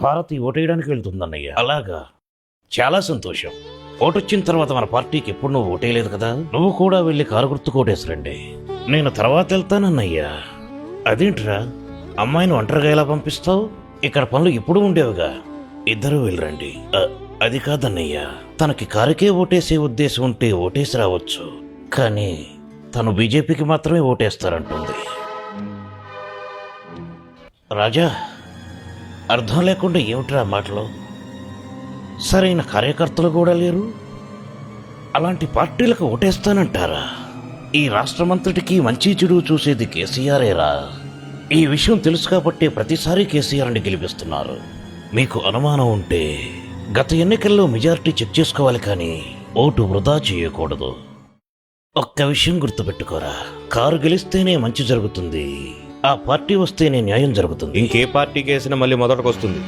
భారతి ఓటేయడానికి వెళ్తుందన్నయ్య. అలాగా, చాలా సంతోషం. ఓటొచ్చిన తర్వాత మన పార్టీకి ఎప్పుడు నువ్వు ఓటేయలేదు కదా, నువ్వు కూడా వెళ్ళి కారు గుర్తుకు ఓటేసిరండి. నేను తర్వాత వెళ్తానన్నయ్యా. అదేంట్రా, అమ్మాయిని ఒంటరిగా ఎలా పంపిస్తావు? ఇక్కడ పనులు ఎప్పుడు ఉండేవిగా. ఇద్దరు వెళ్ళరండి. అది కాదన్నయ్యా, తనకి కారుకే ఓటేసే ఉద్దేశం ఉంటే ఓటేసి రావచ్చు, కానీ తను బీజేపీకి మాత్రమే ఓటేస్తారంటుంది. రాజా, అర్థం లేకుండా ఏమిట్రా మాటలు? సరైన కార్యకర్తలు కూడా లేరు, అలాంటి పార్టీలకు ఓటేస్తానంటారా? ఈ రాష్ట్రమంతటికీ మంచి చెడు చూసేది కేసీఆరేరా. ఈ విషయం తెలుసు కాబట్టి ప్రతిసారి కేసీఆర్ని గెలిపిస్తున్నారు. మీకు అనుమానం ఉంటే గత ఎన్నికల్లో మెజారిటీ చెక్ చేసుకోవాలి, కానీ ఓటు వృధా చేయకూడదు. ఒక్క విషయం గుర్తుపెట్టుకోరా, కారు గెలిస్తేనే మంచి జరుగుతుంది, ఆ పార్టీ వస్తేనే న్యాయం జరుగుతుంది. ఇంకే పార్టీకి వేసినా మళ్ళీ మొదటికి వస్తుంది.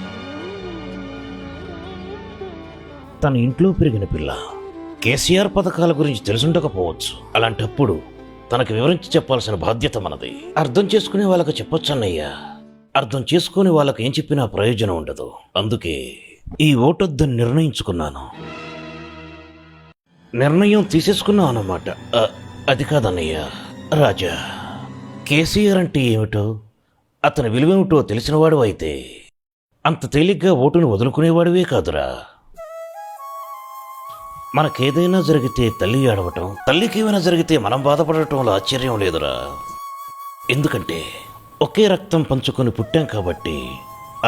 తన ఇంట్లో పెరిగిన పిల్ల కేసీఆర్ పథకాల గురించి తెలుసుండకపోవచ్చు. అలాంటప్పుడు తనకు వివరించి చెప్పాల్సిన బాధ్యత మనది. అర్థం చేసుకునే వాళ్ళకు చెప్పొచ్చన్నయ్యా, అర్థం చేసుకునే వాళ్ళకు ఏం చెప్పినా ప్రయోజనం ఉండదు. అందుకే ఈ ఓటొద్దని నిర్ణయించుకున్నాను. నిర్ణయం తీసేసుకున్నాను అన్నమాట. అది కాదన్నయ్యా. రాజా, కేసీఆర్ అంటే ఏమిటో, అతని విలువేమిటో తెలిసినవాడు అయితే అంత తేలిగ్గా ఓటును వదులుకునేవాడివే కాదురా. మనకేదైనా జరిగితే తల్లి ఏడవటం, తల్లికి ఏమైనా జరిగితే మనం బాధపడటంలో ఆశ్చర్యం లేదురా. ఎందుకంటే ఒకే రక్తం పంచుకొని పుట్టాం కాబట్టి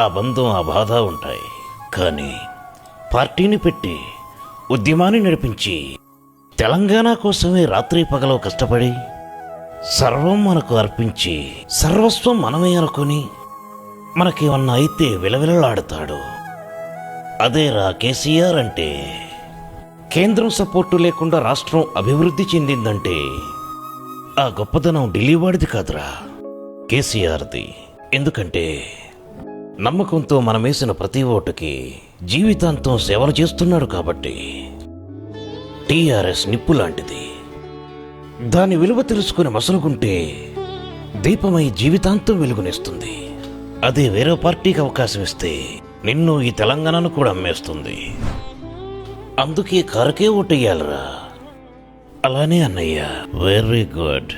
ఆ బంధం, ఆ బాధ ఉంటాయి. కానీ పార్టీని పెట్టి ఉద్యమాన్ని నడిపించి తెలంగాణ కోసమే రాత్రి పగలో కష్టపడి సర్వం మనకు అర్పించి సర్వస్వం మనమే అనుకుని మనకేమన్నా అయితే విలవిలలాడతాడు. అదేరా కేసీఆర్ అంటే. కేంద్రం సపోర్టు లేకుండా రాష్ట్రం అభివృద్ధి చెందిందంటే ఆ గొప్పదనం ఢిల్లీ వాడిది కాదురా, కేసీఆర్ది. ఎందుకంటే నమ్మకంతో మనమేసిన ప్రతి ఓటుకి జీవితాంతం సేవలు చేస్తున్నాడు కాబట్టి. టీఆర్ఎస్ నిప్పు లాంటిది, దాని విలువ తెలుసుకుని మసలుకుంటే దీపమై జీవితాంతం వెలుగునిస్తుంది. అదే వేరే పార్టీకి అవకాశం ఇస్తే నిన్ను, ఈ తెలంగాణను కూడా అమ్మేస్తుంది. అందుకే కారుకే ఓటేయాలరా. అలానే అన్నయ్య. Very good.